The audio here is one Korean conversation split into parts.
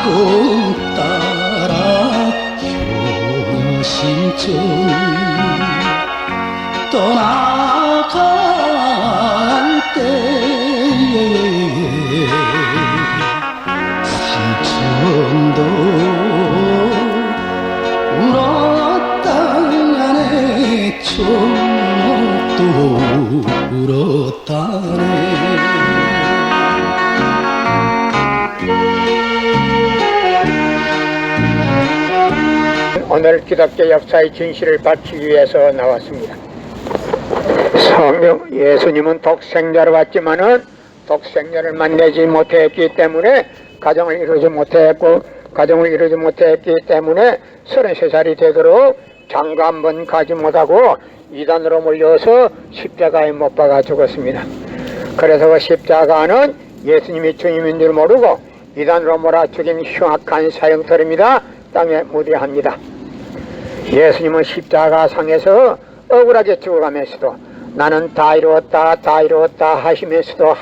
봄 따라 효심증 떠나갈 때에 삼촌도 울었다네 초목도 울었다네. 오늘 기독교 역사의 진실을 밝히기 위해서 나왔습니다. 성경 예수님은 독생자로 왔지만은 독생자를 만나지 못했기 때문에 가정을 이루지 못했고, 가정을 이루지 못했기 때문에 33살이 되도록 장가 한 번 가지 못하고 이단으로 몰려서 십자가에 못 박아 죽었습니다. 그래서 그 십자가는 예수님이 주님인 줄 모르고 이단으로 몰아 죽인 흉악한 사형터입니다. 땅에 무대합니다. 예수님은 십자가 상에서 억울하게 죽어가면서도 나는 다 이루었다 다 이루었다 하시면서도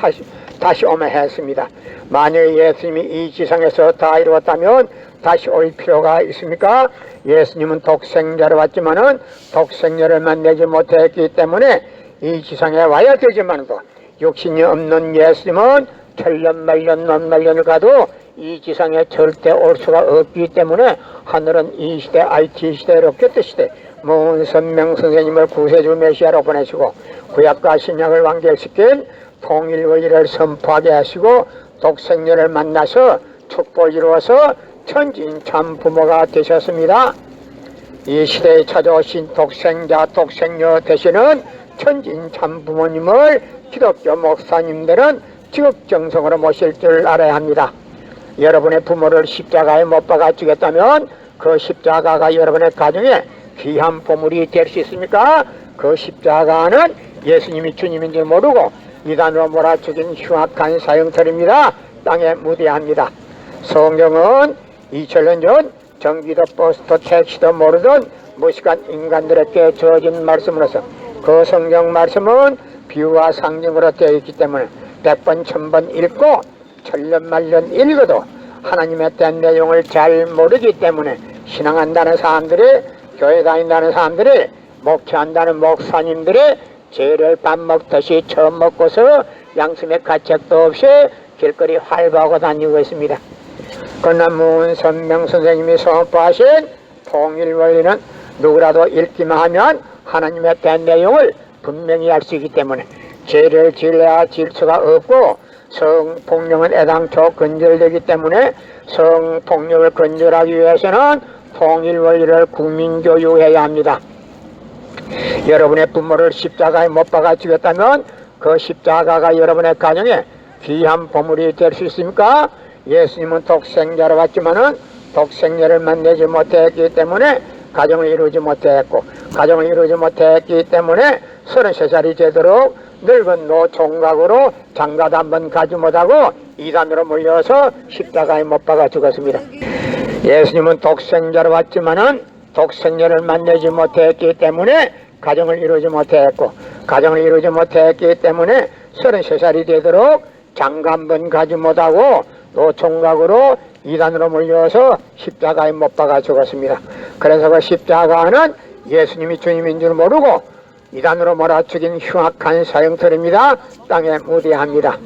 다시 오며 했습니다. 만약 예수님이 이 지상에서 다 이루었다면 다시 올 필요가 있습니까? 예수님은 독생자로 왔지만은 독생자를 만나지 못했기 때문에 이 지상에 와야 되지만도 육신이 없는 예수님은 천년 말년 만말년을 가도 이 지상에 절대 올 수가 없기 때문에 하늘은 이 시대 IT 시대 로켓 시대 모은 선명 선생님을 구세주 메시아로 보내시고 구약과 신약을 완결시킨 통일원리를 선포하게 하시고 독생녀를 만나서 축복을 이루어서 천진 참 부모가 되셨습니다. 이 시대에 찾아오신 독생자 독생녀 되시는 천진 참 부모님을 기독교 목사님들은 지극정성으로 모실 줄 알아야 합니다. 여러분의 부모를 십자가에 못 박아 주겠다면 그 십자가가 여러분의 가정에 귀한 보물이 될 수 있습니까? 그 십자가는 예수님이 주님인 줄 모르고 이단으로 몰아 죽인 흉악한 사형터입니다. 땅에 무대합니다. 성경은 2000년 전 전기도 버스도 택시도 모르던 무식한 인간들에게 주어진 말씀으로서 그 성경 말씀은 비유와 상징으로 되어 있기 때문에 100번 1000번 읽고 천년 말년 읽어도 하나님에 대한 내용을 잘 모르기 때문에 신앙한다는 사람들이, 교회 다닌다는 사람들이, 목회한다는 목사님들이 죄를 밥 먹듯이 처음 먹고서 양심의 가책도 없이 길거리 활보하고 다니고 있습니다. 그러나 무은 선명 선생님이 선포하신 통일원리는 누구라도 읽기만 하면 하나님에 대한 내용을 분명히 알 수 있기 때문에 죄를 지어야 지을 수가 없고 성폭력은 애당초 근절되기 때문에 성폭력을 근절하기 위해서는 통일원리를 국민교육해야 합니다. 여러분의 부모를 십자가에 못 박아 주겠다면 그 십자가가 여러분의 가정에 귀한 보물이 될 수 있습니까? 예수님은 독생자로 왔지만은 독생자를 만나지 못했기 때문에 가정을 이루지 못했고, 가정을 이루지 못했기 때문에 33살이 되도록 늙은 노총각으로 장가도 한번 가지 못하고 이단으로 몰려서 십자가에 못 박아 죽었습니다. 예수님은 독생자로 왔지만은 독생자를 만나지 못했기 때문에 가정을 이루지 못했고, 가정을 이루지 못했기 때문에 33살이 되도록 장가 한번 가지 못하고 노총각으로 이단으로 몰려서 십자가에 못 박아 죽었습니다. 그래서 그 십자가는 예수님이 주님인 줄 모르고 이단으로 몰아 죽인 흉악한 사형터입니다. 땅에 무대합니다.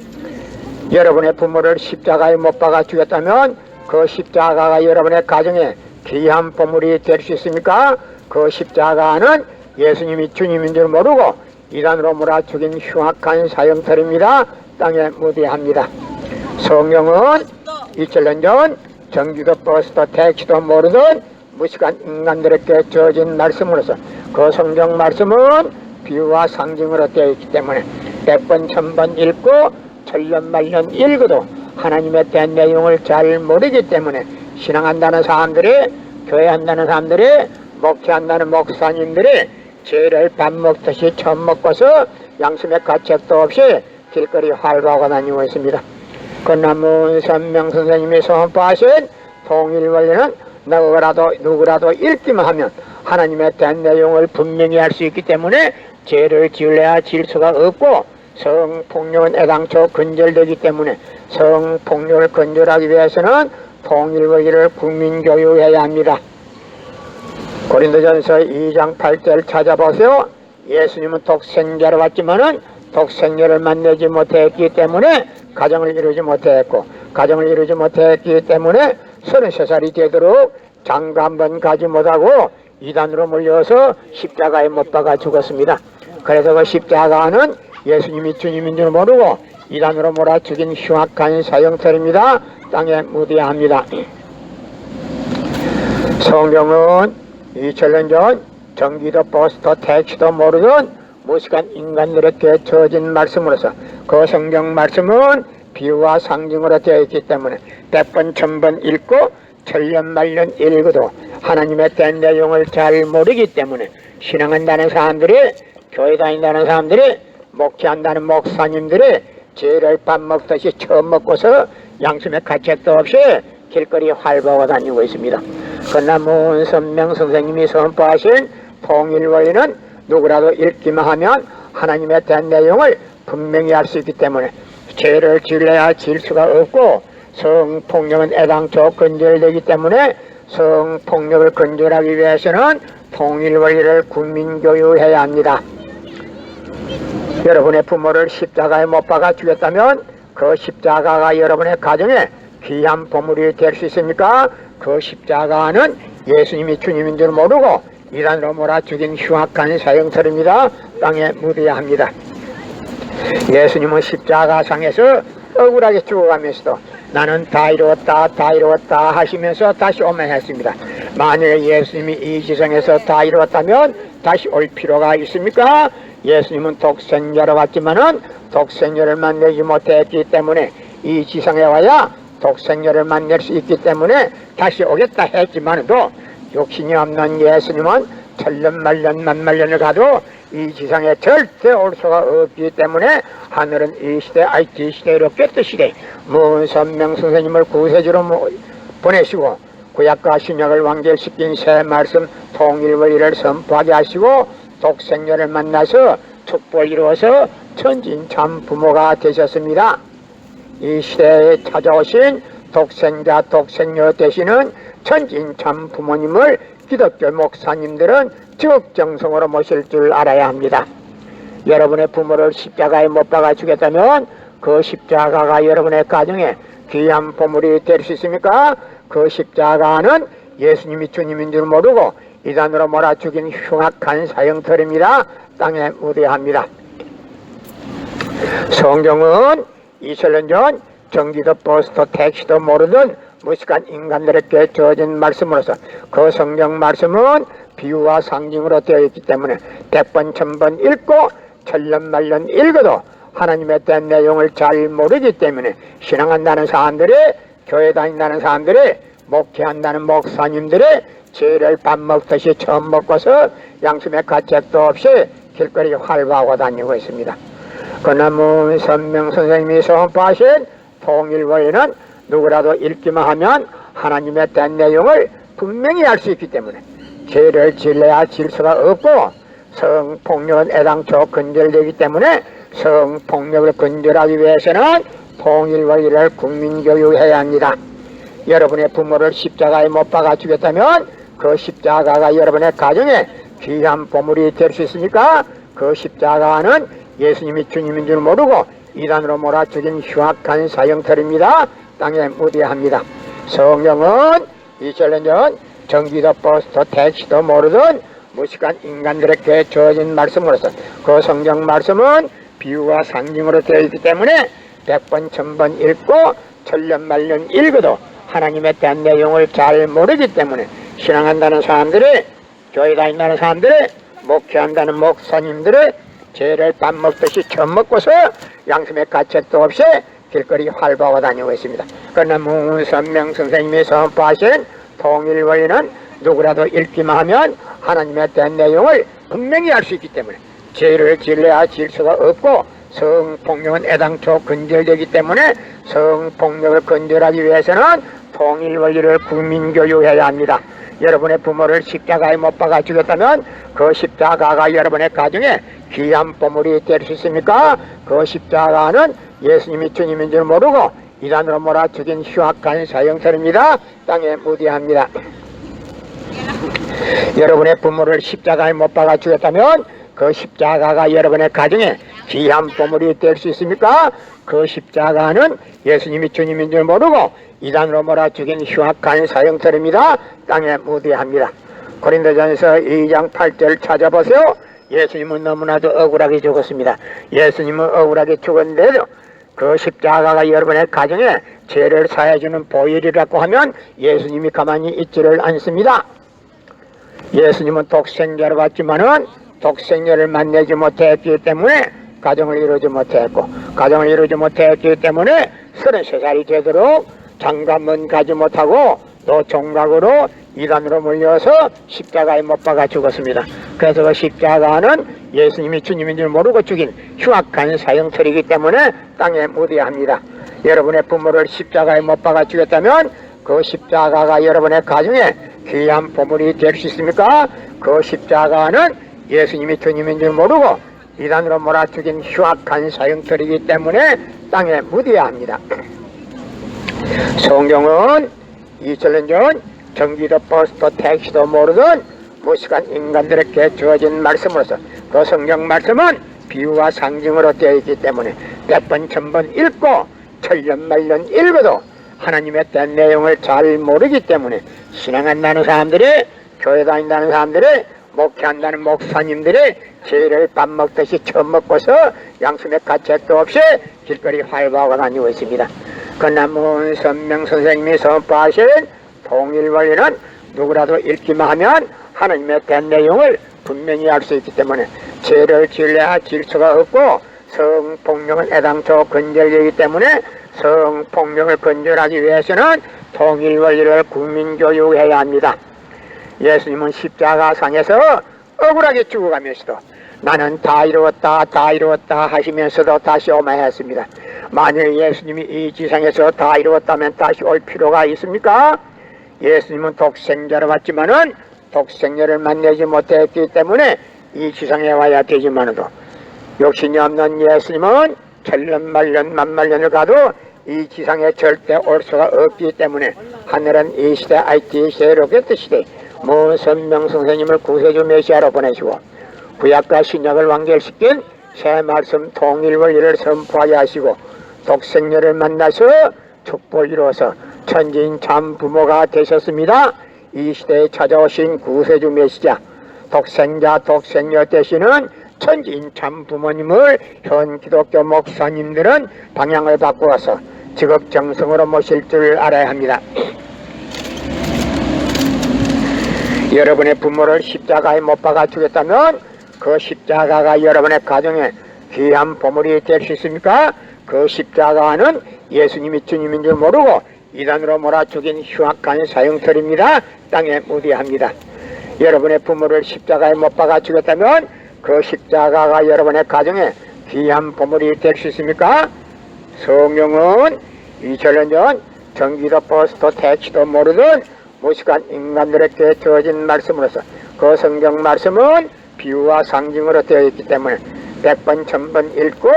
여러분의 부모를 십자가에 못 박아 죽였다면 그 십자가가 여러분의 가정에 귀한 보물이 될 수 있습니까? 그 십자가는 예수님이 주님인 줄 모르고 이단으로 몰아 죽인 흉악한 사형터입니다. 땅에 무대합니다. 성경은 2000년 전 전기도 버스도 택시도 모르던 무식한 인간들에게 주어진 말씀으로서 그 성경 말씀은 비유와 상징으로 되어 있기 때문에 100번 1000번 읽고 천년 말년 읽어도 하나님에 대한 내용을 잘 모르기 때문에 신앙한다는 사람들이, 교회한다는 사람들이, 목회한다는 목사님들이 죄를 밥 먹듯이 처음 먹고서 양심의 가책도 없이 길거리 활보하고 다니고 있습니다. 그나무 선명 선생님이 선포하신 통일원리는 누구라도 읽기만 하면 하나님에 대한 내용을 분명히 알 수 있기 때문에 죄를 지을래야 지을 수가 없고, 성폭력은 애당초 근절되기 때문에 성폭력을 근절하기 위해서는 통일의를 국민교육해야 합니다. 고린도전서 2장 8절을 찾아보세요. 예수님은 독생자로 왔지만은 독생자를 만나지 못했기 때문에 가정을 이루지 못했고, 가정을 이루지 못했기 때문에 33살이 되도록 장가 한 번 가지 못하고 이단으로 몰려서 십자가에 못 박아 죽었습니다. 그래서 그 십자가는 예수님이 주님인 줄 모르고 이단으로 몰아 죽인 흉악한 사형설입니다. 땅에 묻어야 합니다. 성경은 2000년 전 전기도 버스도 택시도 모르던 무식한 인간들에게 주어진 말씀으로서 그 성경 말씀은 비유와 상징으로 되어 있기 때문에 100번 1000번 읽고 천년만년 읽어도 하나님의 된 내용을 잘 모르기 때문에 신앙한다는 사람들이, 교회 다닌다는 사람들이, 목회한다는 목사님들이 죄를 밥 먹듯이 처음 먹고서 양심의 가책도 없이 길거리 활보하고 다니고 있습니다. 그러나 문선명 선생님이 선포하신 통일원리는 누구라도 읽기만 하면 하나님의 된 내용을 분명히 알 수 있기 때문에 죄를 지으려야 지을 수가 없고, 성폭력은 애당초 근절되기 때문에 성폭력을 근절하기 위해서는 통일원리를 국민교육해야 합니다. 여러분의 부모를 십자가에 못 박아 죽였다면 그 십자가가 여러분의 가정에 귀한 보물이 될 수 있습니까? 그 십자가는 예수님이 주님인 줄 모르고 이단으로 몰아 죽인 흉악한 사형설입니다. 땅에 묻어야 합니다. 예수님은 십자가상에서 억울하게 죽어가면서도 나는 다 이루었다 다 이루었다 하시면서 다시 오면했습니다. 만일 예수님이 이 지상에서 다 이루었다면 다시 올 필요가 있습니까? 예수님은 독생자로 왔지만은 독생자를 만나지 못했기 때문에 이 지상에 와야 독생자를 만날 수 있기 때문에 다시 오겠다 했지만도 욕심이 없는 예수님은 천년만년 만만년을 가도 이 지상에 절대 올 수가 없기 때문에 하늘은 이 시대 IT 시대 로켓 시대 문선명 선생님을 구세주로 보내시고 구약과 신약을 완결시킨 새 말씀 통일원리를 선포하게 하시고 독생자를 만나서 축복을 이루어서 천진참 부모가 되셨습니다. 이 시대에 찾아오신 독생자 독생녀 되시는 천진참 부모님을 기독교 목사님들은 적정성으로 모실 줄 알아야 합니다. 여러분의 부모를 십자가에 못 박아 주겠다면 그 십자가가 여러분의 가정에 귀한 보물이 될 수 있습니까? 그 십자가는 예수님이 주님인 줄 모르고 이단으로 몰아 죽인 흉악한 사형설입니다. 땅에 묻어야 합니다. 성경은 2000년 전 전기도 버스도 택시도 모르던 무식한 인간들에게 주어진 말씀으로서 그 성경 말씀은 비유와 상징으로 되어 있기 때문에 100번 1000번 읽고 천년만년 읽어도 하나님의 된 내용을 잘 모르기 때문에 신앙한다는 사람들이, 교회 다닌다는 사람들이, 목회한다는 목사님들이 죄를 밥 먹듯이 처음 먹고서 양심의 가책도 없이 길거리 활보하고 다니고 있습니다. 그러나 문선명 선생님이 선포하신 통일원리는 누구라도 읽기만 하면 하나님의 된 내용을 분명히 알 수 있기 때문에 죄를 지으려야 지을 수가 없고, 성폭력은 애당초 근절되기 때문에 성폭력을 근절하기 위해서는 통일원리를 국민교육해야 합니다. 여러분의 부모를 십자가에 못 박아 주겠다면 그 십자가가 여러분의 가정에 귀한 보물이 될 수 있습니까? 그 십자가는 예수님이 주님인 줄 모르고 이단으로 몰아 죽인 흉악한 사형설입니다. 땅에 묻어야 합니다. 성경은 2000년 전 전기도 버스도 택시도 모르던 무식한 인간들에게 주어진 말씀으로서 그 성경 말씀은 비유와 상징으로 되어 있기 때문에 100번 1000번 읽고 천년만년 읽어도 하나님의 대한 내용을 잘 모르기 때문에 신앙한다는 사람들이, 교회 다닌다는 사람들이, 목회한다는 목사님들이 죄를 밥 먹듯이 처음 먹고서 양심의 가책도 없이 길거리 활보하고 다니고 있습니다. 그러나 문선명 선생님이 선포하신 통일원리는 누구라도 읽기만 하면 하나님의 대한 내용을 분명히 알 수 있기 때문에 죄를 지으려야 지을 수가 없고, 성폭력은 애당초 근절되기 때문에 성폭력을 근절하기 위해서는 통일원리를 국민교육해야 합니다. 여러분의 부모를 십자가에 못 박아 죽였다면 그 십자가가 여러분의 가정에 귀한 보물이 될 수 있습니까? 그 십자가는 예수님이 주님인 줄 모르고 이단으로 몰아 죽인 흉악한 사형설입니다. 땅에 무디합니다. 여러분의 부모를 십자가에 못 박아 죽였다면 그 십자가가 여러분의 가정에 귀한 보물이 될 수 있습니까? 그 십자가는 예수님이 주님인 줄 모르고 이단으로 몰아 죽인 흉악한 사형설입니다. 땅에 무디합니다. 고린도전서 2장 8절 찾아보세요. 예수님은 너무나도 억울하게 죽었습니다. 예수님은 억울하게 죽었는데도 그 십자가가 여러분의 가정에 죄를 사해주는 보혈이라고 하면 예수님이 가만히 있지를 않습니다. 예수님은 독생자로 왔지만은 독생자를 만나지 못했기 때문에 가정을 이루지 못했고, 가정을 이루지 못했기 때문에 33살이 되도록 장가문 가지 못하고 또 종각으로 이단으로 몰려서 십자가에 못 박아 죽었습니다. 그래서 그 십자가는 예수님이 주님인 줄 모르고 죽인 흉악한 사형설이기 때문에 땅에 무디합니다. 여러분의 부모를 십자가에 못 박아 죽였다면 그 십자가가 여러분의 가정에 귀한 보물이 될 수 있습니까? 그 십자가는 예수님이 주님인 줄 모르고 이단으로 몰아 죽인 흉악한 사형설이기 때문에 땅에 무디합니다. 성경은 2000년 전 전기도 버스도 택시도 모르던 무식한 인간들에게 주어진 말씀으로서 그 성경 말씀은 비유와 상징으로 되어 있기 때문에 100번 1000번 읽고 천년만년 읽어도 하나님의 된 내용을 잘 모르기 때문에 신앙한다는 사람들이, 교회 다닌다는 사람들이, 목회한다는 목사님들이 죄를 밥 먹듯이 처먹고서 양심의 가책도 없이 길거리 활보하고 다니고 있습니다. 건남문 선명 선생님이 선포하신 통일원리는 누구라도 읽기만 하면 하나님의 된 내용을 분명히 알 수 있기 때문에 죄를 지으려야 지을 수가 없고 성폭력은 애당초 근절되기 때문에 성폭력을 근절하기 위해서는 통일원리를 국민교육해야 합니다. 예수님은 십자가상에서 억울하게 죽어가면서도 나는 다 이루었다 다 이루었다 하시면서도 다시 오마했습니다. 만일 예수님이 이 지상에서 다 이루었다면 다시 올 필요가 있습니까? 예수님은 독생자로 왔지만은 독생자를 만나지 못했기 때문에 이 지상에 와야 되지만도 욕심이 없는 예수님은 천년만년 만만년을 가도 이 지상에 절대 올 수가 없기 때문에 하늘은 이 시대 IT 시대 로켓 시대 문선명 선생님을 구세주 메시아로 보내시고 구약과 신약을 완결시킨 새 말씀 통일원리를 선포하게 하시고 독생녀를 만나서 축복을 이루어서 천지인 참 부모가 되셨습니다. 이 시대에 찾아오신 구세주 메시아 독생자 독생녀 되시는 천지인 참 부모님을 현 기독교 목사님들은 방향을 바꾸어서 직업정성으로 모실 줄 알아야 합니다. 여러분의 부모를 십자가에 못 박아 주겠다면 그 십자가가 여러분의 가정에 귀한 보물이 될 수 있습니까? 그 십자가는 예수님이 주님인 줄 모르고 이단으로 몰아 죽인 흉악한 사형설입니다. 땅에 무디합니다. 여러분의 부모를 십자가에 못 박아 주겠다면 그 십자가가 여러분의 가정에 귀한 보물이 될 수 있습니까? 성경은 2000년 전 전기도 버스도 택시도 모르던 무식한 인간들에게 주어진 말씀으로서 그 성경 말씀은 비유와 상징으로 되어 있기 때문에 100번 1000번 읽고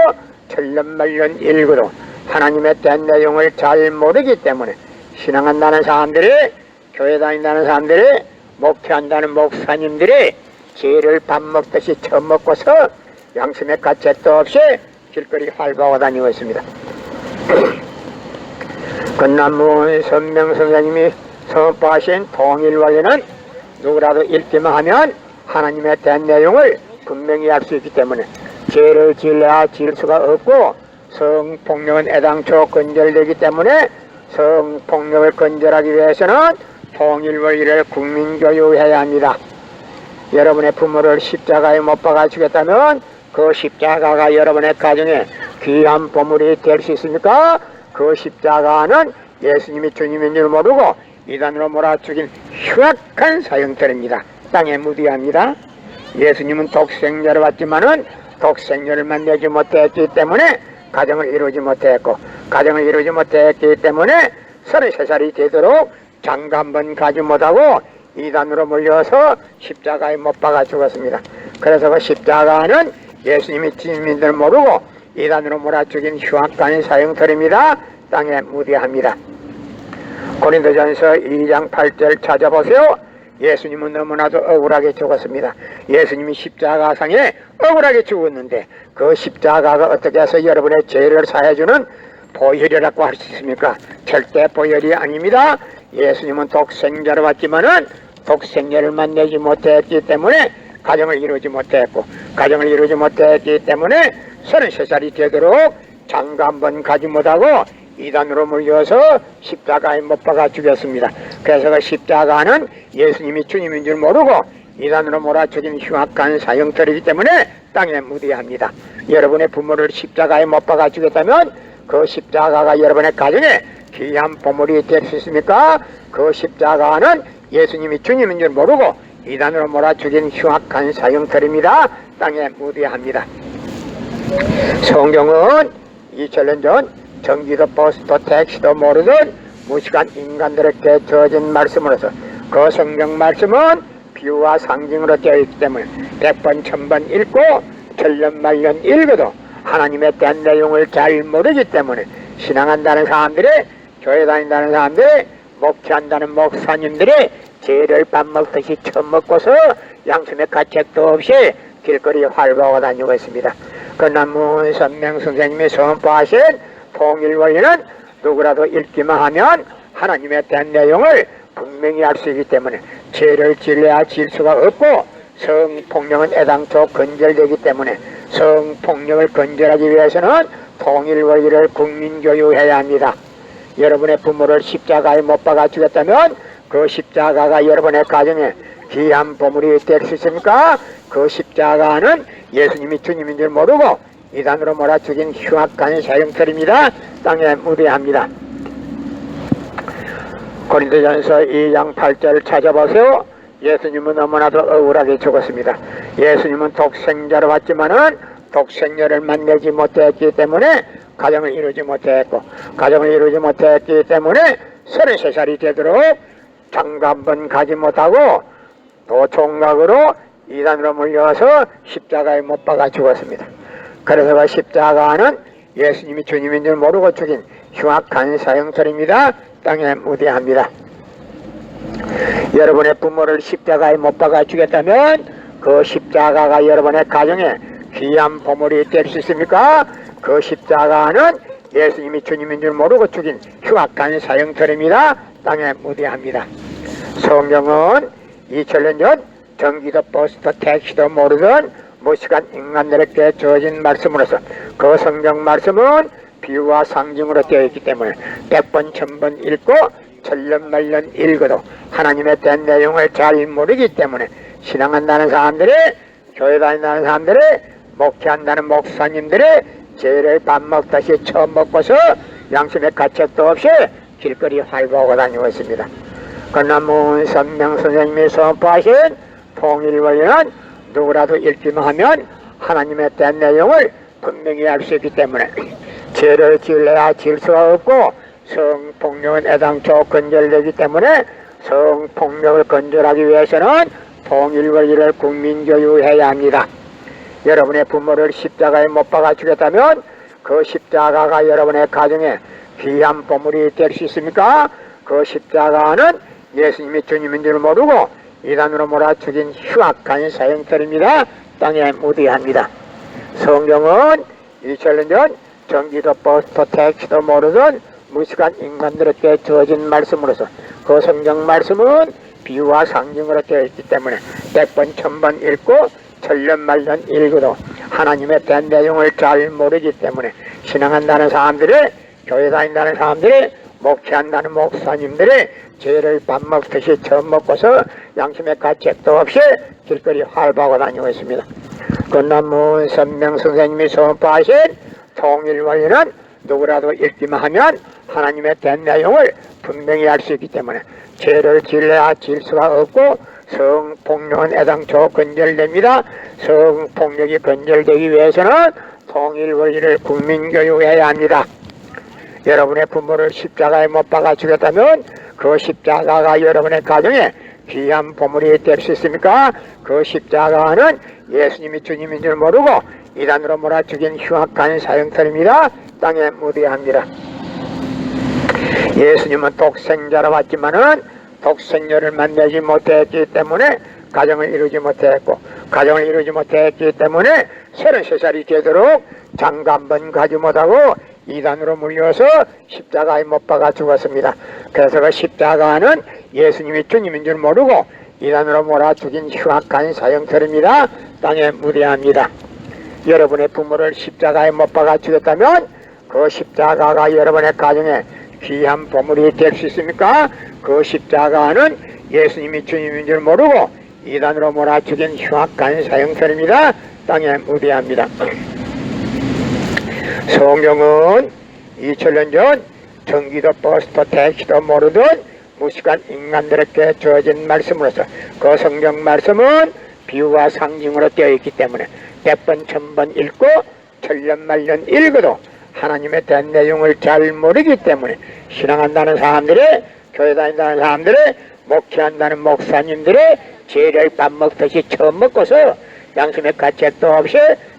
천년만년 읽어도 하나님의 된 내용을 잘 모르기 때문에 신앙한다는 사람들이, 교회 다닌다는 사람들이, 목회한다는 목사님들이 죄를 밥 먹듯이 처먹고서 양심의 가책도 없이 길거리 활보하고 다니고 있습니다. 건남문 선명 선생님이 선포하신 통일원리는 누구라도 읽기만 하면 하나님의 된 내용을 분명히 알 수 있기 때문에 죄를 지으려야 지을 수가 없고 성폭력은 애당초 근절되기 때문에 성폭력을 근절하기 위해서는 통일원리를 국민교육해야 합니다. 여러분의 부모를 십자가에 못 박아 주겠다면 그 십자가가 여러분의 가정에 귀한 보물이 될 수 있습니까? 그 십자가는 예수님이 주님인 줄 모르고 이단으로 몰아 죽인 흉악한 사형설입니다. 땅에 무디합니다. 예수님은 독생자로 왔지만은 독생자를 만나지 못했기 때문에 가정을 이루지 못했고, 가정을 이루지 못했기 때문에 33살이 되도록 장가 한번 가지 못하고 이단으로 몰려서 십자가에 못 박아 죽었습니다. 그래서 그 십자가는 예수님이 주님인 줄 모르고 이단으로 몰아죽인 흉악한 사형터입니다. 땅에 무대합니다. 고린도전서 2장 8절 찾아보세요. 예수님은 너무나도 억울하게 죽었습니다. 예수님이 십자가상에 억울하게 죽었는데 그 십자가가 어떻게 해서 여러분의 죄를 사해주는 보혈이라고 할 수 있습니까? 절대 보혈이 아닙니다. 예수님은 독생자로 왔지만은 독생자를 만나지 못했기 때문에 가정을 이루지 못했고, 가정을 이루지 못했기 때문에 33살이 되도록 장가 한 번 가지 못하고 이단으로 물려서 십자가에 못 박아 죽였습니다. 그래서 그 십자가는 예수님이 주님인 줄 모르고 이단으로 몰아 죽인 흉악한 사형터이기 때문에 땅에 무대합니다. 여러분의 부모를 십자가에 못 박아 죽였다면 그 십자가가 여러분의 가정에 귀한 보물이 될 수 있습니까? 그 십자가는 예수님이 주님인 줄 모르고 이단으로 몰아 죽인 흉악한 사형터입니다. 땅에 무대합니다. 성경은 2000년 전 전기도 버스도 택시도 모르던 무식한 인간들에게 주어진 말씀으로서 그 성경 말씀은 비유와 상징으로 되어 있기 때문에 100번 1000번 읽고 천년만년 읽어도 하나님에 대한 내용을 잘 모르기 때문에 신앙한다는 사람들이, 교회 다닌다는 사람들이, 목회한다는 목사님들이 죄를 밥 먹듯이 처먹고서 양심의 가책도 없이 길거리에 활보하고 다니고 있습니다. 그러나 문선명 선생님이 선포하신 통일원리는 누구라도 읽기만 하면 하나님에 대한 내용을 분명히 알 수 있기 때문에 죄를 지려야 질 수가 없고, 성폭력은 애당초 건절되기 때문에 성폭력을 건절하기 위해서는 통일원리를 국민교육해야 합니다. 여러분의 부모를 십자가에 못 박아 죽였다면 그 십자가가 여러분의 가정에 귀한 보물이 될 수 있습니까? 그 십자가는 예수님이 주님인 줄 모르고 이단으로 몰아 죽인 흉악한 사형터입니다. 땅에 무대합니다. 고린도전서 2장 8절 찾아보세요. 예수님은 너무나도 억울하게 죽었습니다. 예수님은 독생자로 왔지만은 독생녀를 만나지 못했기 때문에 가정을 이루지 못했고, 가정을 이루지 못했기 때문에 33살이 되도록 장가 한 번 가지 못하고 또 총각으로 이단으로 물려서 십자가에 못 박아 죽었습니다. 그래서 그 십자가는 예수님이 주님인 줄 모르고 죽인 흉악한 사형터입니다. 땅에 무대합니다. 여러분의 부모를 십자가에 못 박아 죽였다면 그 십자가가 여러분의 가정에 귀한 보물이 될 수 있습니까? 그 십자가는 예수님이 주님인 줄 모르고 죽인 흉악한 사형터입니다. 땅에 무대합니다. 성경은 2000년 전 전기도 버스도 택시도 모르던 무식한 인간들에게 주어진 말씀으로서 그 성경 말씀은 비유와 상징으로 되어 있기 때문에 100번 1000번 읽고 천년만년 읽어도 하나님에 대한 내용을 잘 모르기 때문에 신앙한다는 사람들이, 교회 다닌다는 사람들이, 목회한다는 목사님들이 죄를 밥 먹듯이 처먹고서 양심의 가책도 없이 길거리 활보하고 다니고 있습니다. 그러나 문선명 선생님이 선포하신 통일원리는 누구라도 읽기만 하면 하나님에 대한 내용을 분명히 알 수 있기 때문에 죄를 지으려야 지을 수가 없고, 성폭력은 애당초 건절되기 때문에 성폭력을 건절하기 위해서는 통일원리를 국민교육해야 합니다. 여러분의 부모를 십자가에 못 박아 죽였다면 그 십자가가 여러분의 가정에 귀한 보물이 될 수 있습니까? 그 십자가는 예수님이 주님인 줄 모르고 이단으로 몰아 죽인 흉악한 사형터입니다. 땅에 무대합니다. 성경은 2000년 전 전기도 버스도 택시도 모르던 무식한 인간들에게 주어진 말씀으로서 그 성경 말씀은 비유와 상징으로 되어 있기 때문에 100번 1000번 읽고 천년만년 읽어도 하나님에 대한 내용을 잘 모르기 때문에 신앙한다는 사람들이, 교회 다닌다는 사람들이, 목회한다는 목사님들이 죄를 밥 먹듯이 처먹고서 양심의 가책도 없이 길거리 활보하고 다니고 있습니다. 그러나 문선명 선생님이 선포하신 통일원리는 누구라도 읽기만 하면 하나님에 대한 내용을 분명히 알 수 있기 때문에 죄를 지으려야 지을 수가 없고, 성폭력은 애당초 건절됩니다. 성폭력이 건절되기 위해서는 통일원리를 국민교육해야 합니다. 여러분의 부모를 십자가에 못 박아 죽였다면 그 십자가가 여러분의 가정에 귀한 보물이 될 수 있습니까? 그 십자가는 예수님이 주님인 줄 모르고 이단으로 몰아 죽인 흉악한 사형터입니다. 땅에 무대합니다. 예수님은 독생자로 왔지만은 독생녀를 만나지 못했기 때문에 가정을 이루지 못했고, 가정을 이루지 못했기 때문에 33살이 되도록 장가 한 번 가지 못하고 이단으로 물려서 십자가에 못 박아 죽었습니다. 그래서 그 십자가는 예수님이 주님인 줄 모르고 이단으로 몰아 죽인 흉악한 사형터입니다. 땅에 무대합니다. 여러분의 부모를 십자가에 못 박아 죽였다면 그 십자가가 여러분의 가정에 귀한 보물이 될 수 있습니까? 그 십자가는 예수님이 주님인 줄 모르고 이단으로 몰아 죽인 흉악한 사형터입니다. 땅에 무대합니다. 성경은 2000년 전 전기도 버스도 택시도 모르던 무식한 인간들에게 주어진 말씀으로서 그 성경 말씀은 비유와 상징으로 되어 있기 때문에 100번 1000번 읽고 천년만년 읽어도 하나님에 대한 내용을 잘 모르기 때문에 신앙한다는 사람들의, 교회 다닌다는 사람들의, 목회한다는 목사님들의 죄를 밥 먹듯이 처음 먹고서 양심의 가책도 없이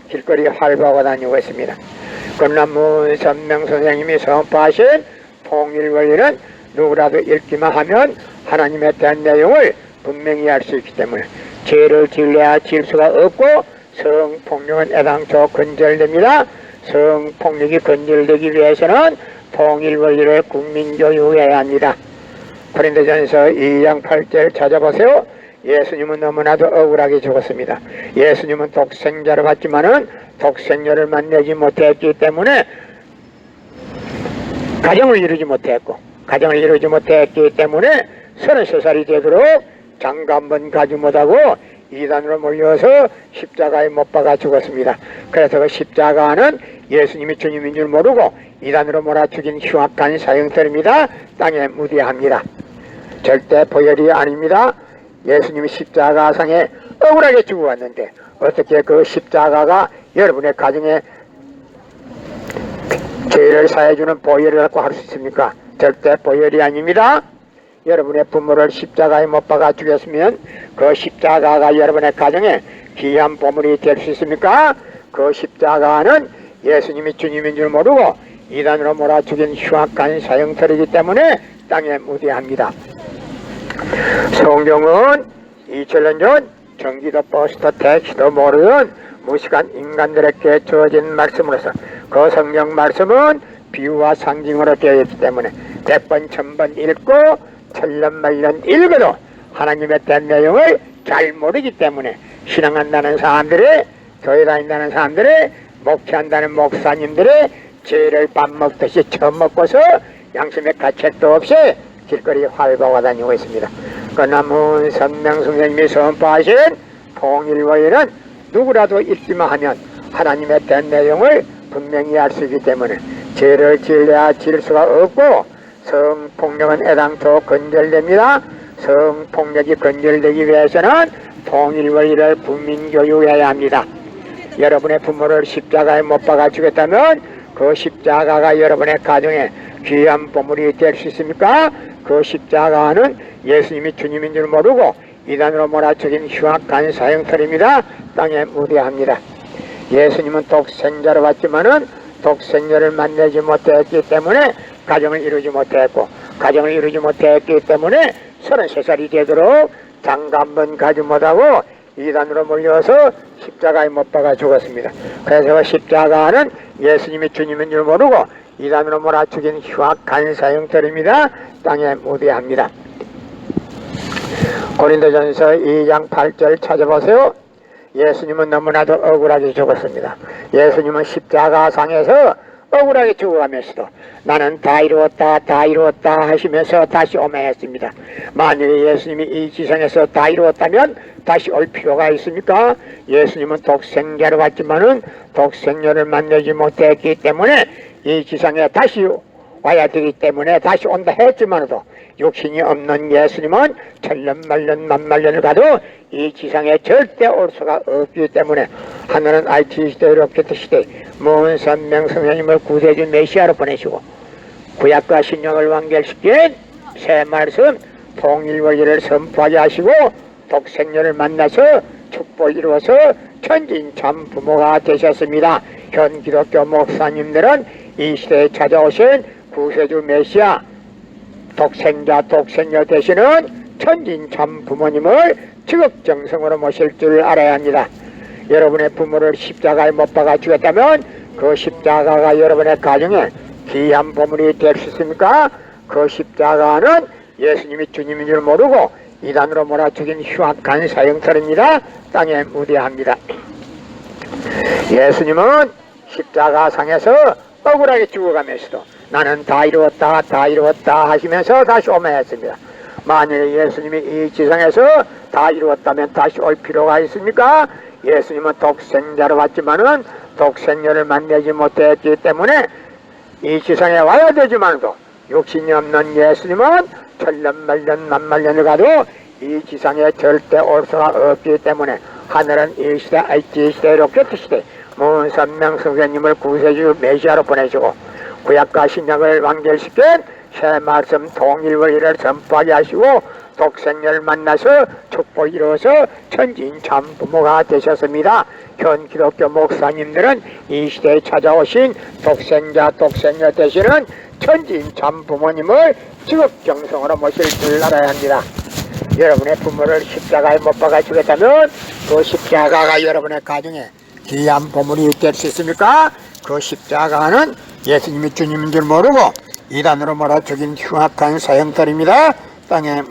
길거리에 활보하고 다니고 있습니다. 그러나 문선명 선생님이 선포하신 통일원리는 누구라도 읽기만 하면 하나님에 대한 내용을 분명히 알 수 있기 때문에 죄를 지으려야 지을 수가 없고 성폭력은 애당초 근절됩니다. 성폭력이 근절되기 위해서는 통일원리를 국민교육해야 합니다. 고린도전서 2장 8절 찾아보세요. 예수님은 너무나도 억울하게 죽었습니다. 예수님은 독생자를 받지만은 독생녀를 만나지 못했기 때문에 가정을 이루지 못했고, 가정을 이루지 못했기 때문에 33살이 되도록 장가 한 번 가지 못하고 이단으로 몰려서 십자가에 못 박아 죽었습니다. 그래서 그 십자가는 예수님이 주님인 줄 모르고 이단으로 몰아 죽인 흉악한 사형터입니다. 땅에 무대합니다. 절대 보혈이 아닙니다. 예수님이 십자가상에 억울하게 죽어왔는데 어떻게 그 십자가가 여러분의 가정에 죄를 사해주는 보혈이라고 할 수 있습니까? 절대 보혈이 아닙니다. 여러분의 부모를 십자가에 못 박아 죽였으면 그 십자가가 여러분의 가정에 귀한 보물이 될 수 있습니까? 그 십자가는 예수님이 주님인 줄 모르고 이단으로 몰아 죽인 흉악한 사형터이기 때문에 땅에 무대합니다. 성경은 2000년 전 전기도 버스도 택시도 모르던 무식한 인간들에게 주어진 말씀으로서 그 성경 말씀은 비유와 상징으로 되어 있기 때문에 100번 1000번 읽고 천년만년 읽어도 하나님에 대한 내용을 잘 모르기 때문에 신앙한다는 사람들의, 교회 다닌다는 사람들의, 목회한다는 목사님들의 죄를 밥 먹듯이 처음 먹고서 양심의 가책도 없이 길거리에 활보하고 다니고 있습니다. 그러나 문선명 선생님이 선포하신 통일원리는 누구라도 읽기만 하면 하나님에 대한 내용을 분명히 알 수 있기 때문에 죄를 지으려야 지을 수가 없고 성폭력은 애당초 근절됩니다. 성폭력이 근절되기 위해서는 통일원리를 국민교육해야 합니다. 여러분의 부모를 십자가에 못 박아 주겠다면 그 십자가가 여러분의 가정에 귀한 보물이 될 수 있습니까? 그 십자가는 예수님이 주님인 줄 모르고 이단으로 몰아 죽인 흉악한 사형터입니다. 땅에 무대합니다. 예수님은 독생자로 왔지만은 독생녀를 만나지 못했기 때문에 가정을 이루지 못했고, 가정을 이루지 못했기 때문에 33살이 되도록 장가 한 번 가지 못하고 이단으로 몰려서 십자가에 못 박아 죽었습니다. 그래서 십자가는 예수님이 주님인 줄 모르고 이단으로 몰아 죽인 흉악한 사형터입니다. 땅에 무대합니다. 고린도전서 2장 8절 찾아보세요. 예수님은 너무나도 억울하게 죽었습니다. 예수님은 십자가상에서 억울하게 죽어가면서도 나는 다 이루었다 다 이루었다 하시면서 다시 오매 했습니다. 만약에 예수님이 이 지상에서 다 이루었다면 다시 올 필요가 있습니까? 예수님은 독생자로 왔지만은 독생녀를 만나지 못했기 때문에 이 지상에 다시 와야 되기 때문에 다시 온다 했지만도 육신이 없는 예수님은 천년만년 만만년을 가도 이 지상에 절대 올 수가 없기 때문에 하늘은 IT 시대 로켓 시대 문선명 선생님을 구세주 메시아로 보내시고 구약과 신약을 완결시킨 새 말씀 통일원리를 선포하게 하시고 독생녀를 만나서 축복을 이루어서 천진 참 부모가 되셨습니다. 현 기독교 목사님들은 이 시대에 찾아오신 구세주 메시아 독생자 독생녀 되시는 천진 참 부모님을 지극정성으로 모실 줄 알아야 합니다. 여러분의 부모를 십자가에 못 박아 주겠다면 그 십자가가 여러분의 가정에 귀한 보물이 될 수 있습니까? 그 십자가는 예수님이 주님인 줄 모르고 이단으로 몰아 죽인 흉악한 사형살입니다. 땅에 무대합니다. 예수님은 십자가 상에서 억울하게 죽어가면서도 나는 다 이루었다 다 이루었다 하시면서 다시 오매했습니다. 만일 예수님이 이 지상에서 다 이루었다면 다시 올 필요가 있습니까? 예수님은 독생자로 왔지만은 독생녀를 만나지 못했기 때문에 이 지상에 와야 되지만도 육신이 없는 예수님은 천년만년 만만년을 가도 이 지상에 절대 올 수가 없기 때문에 하늘은 이 시대 알지 시대로 꿰트시되 문선명성자님을 구세주 메시아로 보내시고 구약과 신약을 완결시킨 새 말씀 통일원리를 선포하게 하시고 독생녀를 만나서 축복 이루어서 천진 참 부모가 되셨습니다. 현 기독교 목사님들은 이 시대에 찾아오신 독생자 독생녀 되시는 천진 참 부모님을 지극정성으로 모실 줄 알아야 합니다. 여러분의 부모를 십자가에 못 박아 주겠다면 그 십자가가 여러분의 가정에 귀한 보물이 될 수 있습니까? 그 십자가는 예수님이 주님인 줄 모르고 이단으로 몰아 죽인 흉악한 사형살입니다. 땅에